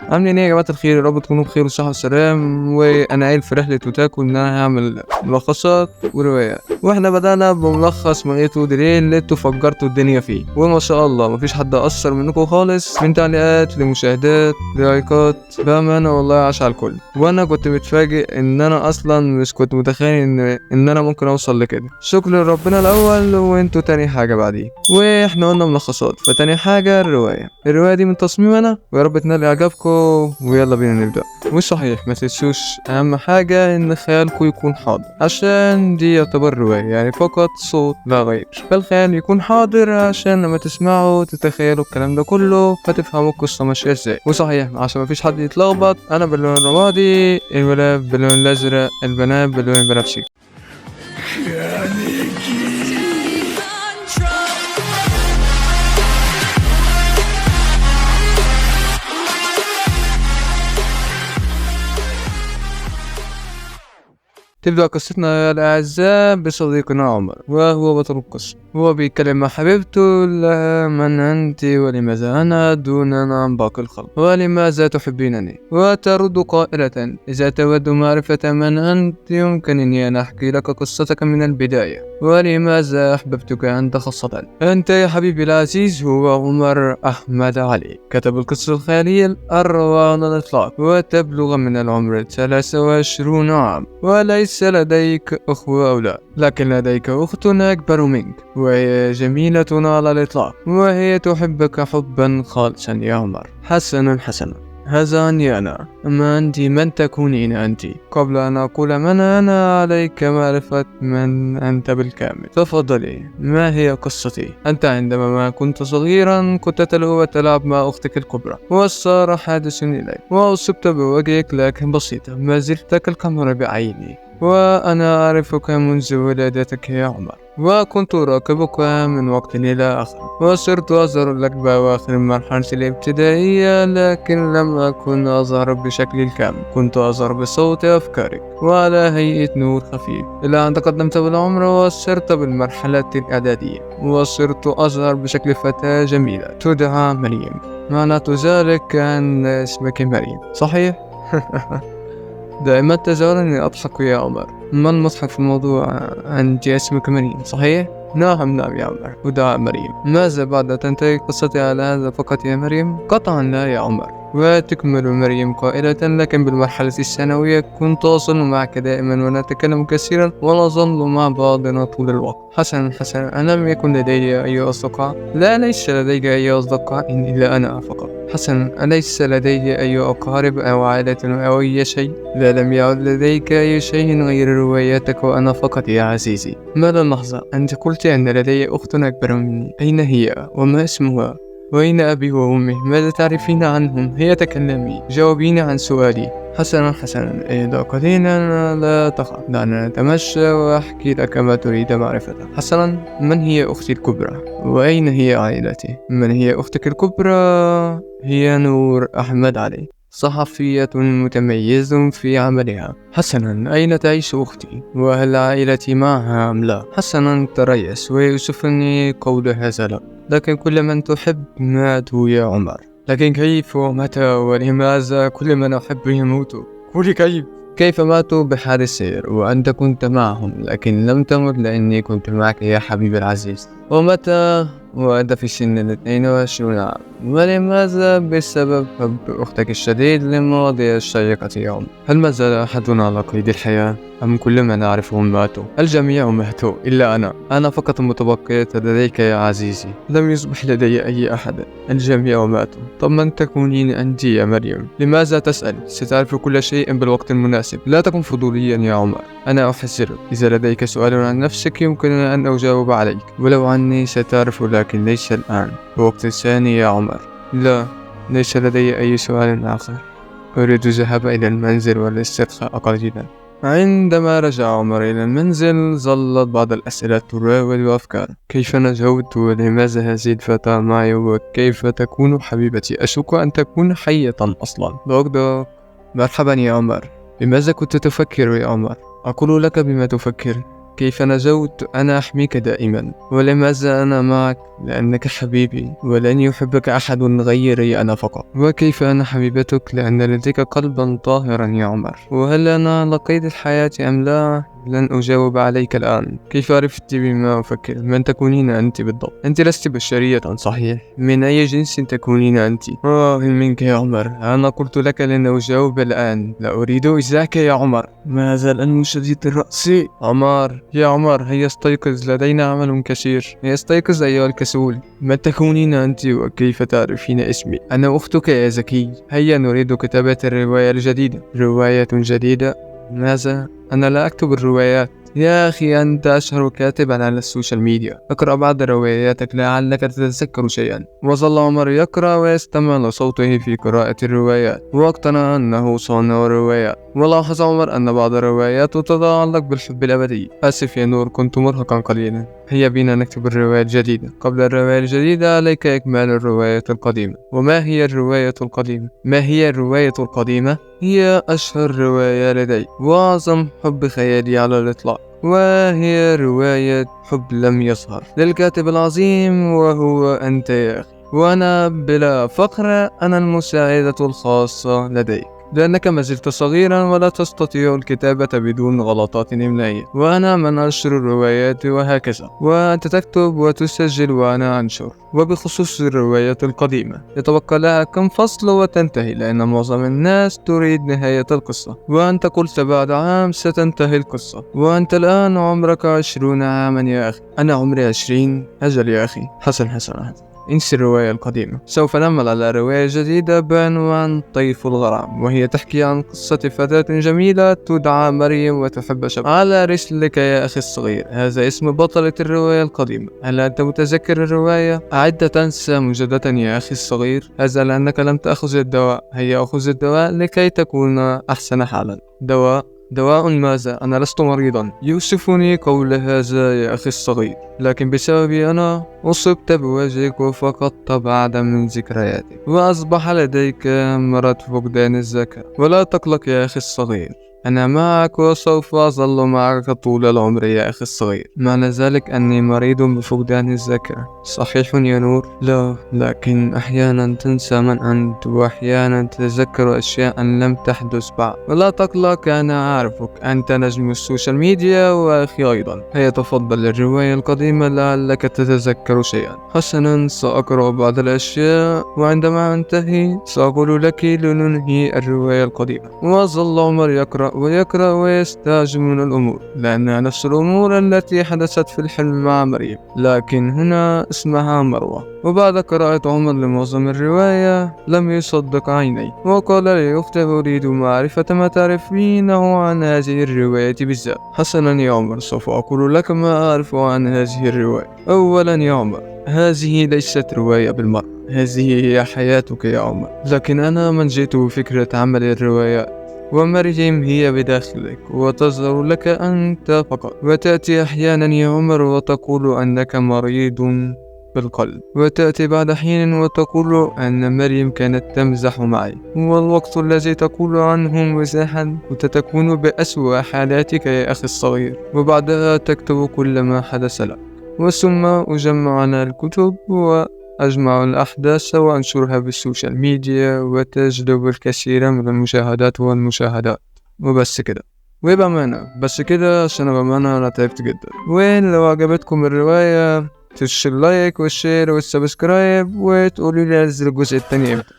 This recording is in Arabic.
عاملين ايه يا جماعة الخير؟ يا رب تكونوا بخير والصحة والسلام. وانا قايل في رحلة وتاكو ان انا هعمل ملخصات وروايات، واحنا بدأنا بملخص ملقيته دريل اللي انتوا فجرتوا الدنيا فيه، وما شاء الله مفيش حد اثر منكم خالص، من تعليقات لمشاهدات لايكات، بأمانة والله عاش على الكل. وانا كنت متفاجئ ان انا اصلا مش كنت متخيل ان انا ممكن اوصل لكده. شكر لربنا الاول وانتوا تاني حاجة بعديه. واحنا قلنا ملخصات، فتاني حاجة الرواية دي من تصميم انا، ويا رب تنال اعجابكم. ويلا بينا نبدأ. مش صحيح، ما تنسوش اهم حاجة ان خيالكم يكون حاضر، عشان دي يعتبر رواية يعني فقط صوت لا غير. فالخيال يكون حاضر عشان لما تسمعوا تتخيلوا الكلام ده كله فتفهموا القصة ماشية ازاي. وصحيح عشان مفيش حد يتلخبط، انا باللون الرمادي، الولاد باللون الازرق، البنات باللون البنفسجي. تبدأ قصتنا الأعزاء بصديقنا عمر، وهو بطل القصة. هو بيتكلم مع حبيبته، لها من أنت ولماذا أنا دوننا عن باقي الخلق، ولماذا تحبينني؟ وترد قائلة إذا تود معرفة من أنت يمكنني أن أحكي لك قصتك من البداية، ولماذا أحببتك أنت خاصة. أنت يا حبيبي العزيز هو عمر أحمد علي، كتب القصة الخيالية الأروع على الإطلاق، وتبلغ من العمر 23 عام، وليس لديك أخوة أو لا، لكن لديك أخت أكبر منك، وهي جميلة على الإطلاق، وهي تحبك حبا خالصا يا عمر. حسنا، هذا عني أنا، أما أنت من تكونين أنت؟ قبل أن أقول من أنا عليك معرفة من أنت بالكامل. تفضلي، ما هي قصتي؟ أنت عندما ما كنت صغيرا كنت تلهو وتلعب مع أختك الكبرى، وصار حادث إليك وأصبت بوجهك لكن بسيطة، ما زلت كالقمر بعيني، وأنا أعرفك منذ ولادتك يا عمر، وكنت أراقبك من وقت إلى آخر، وصرت أظهر لك بأواخر المرحلة الابتدائية، لكن لم أكن أظهر بشكل الكامل، كنت أظهر بصوت أفكارك وعلى هيئة نور خفيف، إلى أن تقدمت بالعمر وصرت بالمرحلة الإعدادية، وصرت أظهر بشكل فتاة جميلة تدعى مريم. معنى ذلك أن اسمك مريم، صحيح؟ دائما تجعلني أضحك يا عمر. ما المضحك في الموضوع؟ أنت اسمك مريم، صحيح؟ نعم يا عمر، ودعا مريم. ماذا بعد تنتهي قصتي على هذا فقط يا مريم؟ قطعا لا يا عمر. وتكمل مريم قائلة لكن بالمرحلة الثانوية كنت أصل معك دائما ونتكلم كثيرا ونظل مع بعضنا طول الوقت. حسنا، ألم يكن لدي أي أصدقاء؟ لا، ليس لدي أي أصدقاء إلا أنا فقط. حسنا، أليس لدي أي أقارب أو عائلة أو أي شيء؟ لا، لم يعد لديك أي شيء غير رواياتك وأنا فقط يا عزيزي. ماذا اللحظة؟ أنت قلت أن لدي أخت أكبر مني، أين هي؟ وما اسمها؟ وأين أبي وأمي؟ ماذا تعرفين عنهم؟ هي تكلمي، جاوبيني عن سؤالي. حسنا، إذا قليلا لا تخف، دعنا نتمشى وأحكي لك ما تريد معرفته. حسنا، من هي أختي الكبرى؟ وأين هي عائلتي؟ من هي أختك الكبرى؟ هي نور أحمد علي، صحفية متميزة في عملها. حسنا، أين تعيش أختي؟ وهل عائلتي معها أم لا؟ حسنا، تريث، ويوسفني قول هذا لا، لكن كل من تحب ماتوا يا عمر. لكن كيف ومتى ولماذا كل من أحب يموتوا؟ قولي كيف ماتوا؟ بحادث سير وأنت كنت معهم، لكن لم تمت لأني كنت معك يا حبيبي العزيز. ومتى؟ وأنت في سن 22 عام. ولماذا؟ بسبب حب أختك الشديد للمواضيع الشيقة يا عمر. هل ما زال أحدنا على قيد الحياة؟ أم كل من نعرفهم ماتوا؟ الجميع ماتوا إلا أنا فقط متبقية لديك يا عزيزي، لم يصبح لدي أي أحد، الجميع ماتوا. طب من تكونين أنت يا مريم؟ لماذا تسأل؟ ستعرف كل شيء بالوقت المناسب، لا تكن فضوليا يا عمر. أنا أحذرك، إذا لديك سؤال عن نفسك يمكنني أن أجاوب عليك، ولو عني ستعرف، لكن ليس الآن، بوقت ثاني يا عمر. لا، ليس لدي أي سؤال آخر، أريد الذهاب إلى المنزل والاسترخاء قليلا. عندما رجع عمر إلى المنزل ظلت بعض الأسئلة تراود أفكاره. كيف نجوت؟ ولماذا هذه الفتاة معي؟ وكيف تكون حبيبتي؟ أشك أن تكون حية أصلا. دوك مرحبا يا عمر، بماذا كنت تفكر يا عمر؟ أقول لك بما تفكر. كيف نجوت؟ أنا أحميك دائما. ولماذا أنا معك؟ لأنك حبيبي، ولن يحبك أحد غيري أنا فقط. وكيف أنا حبيبتك؟ لأن لديك قلبا طاهرا يا عمر. وهل أنا على قيد الحياة أم لا؟ لن أجاوب عليك الآن. كيف عرفت بما أفكر؟ من تكونين أنت بالضبط؟ أنت لست بشرية صحيح؟ من أي جنس تكونين أنت؟ منك يا عمر. أنا قلت لك لن أجاوب الآن. لا أريد إزعاجك يا عمر. ما زال ألم شديد الرأس. عمر يا عمر، هيا استيقظ، لدينا عمل كثير. هيا استيقظ أيها الكسول. من تكونين أنت وكيف تعرفين اسمي؟ أنا أختك يا زكي. هيا نريد كتابة الرواية الجديدة. رواية جديدة؟ ماذا؟ أنا لا أكتب الروايات. يا أخي أنت أشهر كاتب على السوشيال ميديا. اقرأ بعض رواياتك لعلك تتذكر شيئا. وظل عمر يقرأ ويستمع لصوته في قراءة الروايات، واقتنع أنه صانع الروايات. ولاحظ عمر أن بعض الروايات تتعلق بالحب الأبدي. آسف يا نور، كنت مرهقا قليلا. هيا بينا نكتب الرواية الجديدة. قبل الرواية الجديدة عليك إكمال الرواية القديمة. وما هي الرواية القديمة؟ ما هي الرواية القديمة؟ هي أشهر رواية لدي وأعظم حب خيالي على الإطلاق، وهي رواية حب لم يظهر للكاتب العظيم وهو أنت يا أخي. وأنا بلا فخر أنا المساعدة الخاصة لديك، لأنك ما زلت صغيرا ولا تستطيع الكتابة بدون غلطات إملائية، وأنا من أنشر الروايات وهكذا، وأنت تكتب وتسجل وأنا أنشر. وبخصوص الروايات القديمة يتبقى لها كم فصل وتنتهي، لأن معظم الناس تريد نهاية القصة، وأنت قلت بعد عام ستنتهي القصة، وأنت الآن عمرك 20 عاما يا أخي. أنا عمري 20؟ أجل يا أخي. حسن. انسي الرواية القديمة. سوف نعمل على رواية جديدة بعنوان طيف الغرام، وهي تحكي عن قصة فتاة جميلة تدعى مريم وتحب شاب. على رسلك يا أخي الصغير، هذا اسم بطلة الرواية القديمة. هل أنت متذكر الرواية؟ أعد تنسى مجددا يا أخي الصغير. هذا لأنك لم تأخذ الدواء. هيا أخذ الدواء لكي تكون أحسن حالا. دواء ماذا؟ أنا لست مريضا. يؤسفني قول هذا يا أخي الصغير، لكن بسببي أنا أصبت بوجهك وفقدت بعضا من ذكرياتك، وأصبح لديك مرض فقدان الذاكرة. ولا تقلق يا أخي الصغير، أنا معك وسوف أظل معك طول العمر يا أخي الصغير. معنى ذلك أني مريض بفقدان الذاكرة صحيح يا نور؟ لا، لكن أحيانا تنسى من أنت، وأحيانا تتذكر أشياء لم تحدث بعد. ولا تقلق، أنا أعرفك، أنت نجم السوشيال ميديا وأخي أيضا. هيا تفضل الرواية القديمة لعلك تتذكر شيئا. حسنا، سأقرأ بعض الأشياء، وعندما أنتهي سأقول لك لننهي الرواية القديمة. وظل عمر يقرأ ويستعجب من الأمور، لأنها نفس الأمور التي حدثت في الحلم مع مريم، لكن هنا اسمها مروة. وبعد قراءة عمر لمعظم الرواية لم يصدق عيني، وقال لي أخته أريد معرفة ما تعرفينه عن هذه الرواية بالذات. حسنا يا عمر، سوف أقول لك ما أعرف عن هذه الرواية. أولا يا عمر، هذه ليست رواية بالمرة، هذه هي حياتك يا عمر. لكن أنا من جئت بفكرة عمل الروايات، ومريم هي بداخلك وتظهر لك أنت فقط، وتأتي أحيانا يا عمر وتقول أنك مريض بالقلب، وتأتي بعد حين وتقول أن مريم كانت تمزح معي، والوقت الذي تقول عنه مزاحا وتكون بأسوأ حالاتك يا أخي الصغير. وبعدها تكتب كل ما حدث لك، وثم أجمع أنا الكتب وأجمع الأحداث وأنشرها بالسوشيال ميديا، وتجلب الكثير من المشاهدات والمشاهدات. وبس كده. وبأمانة بس كده، عشان بأمانة أنا تعبت جدا. وين لو عجبتكم الرواية تشترك اللايك والشير والسبسكرايب، وتقولوا لي أنزل الجزء التاني امتى.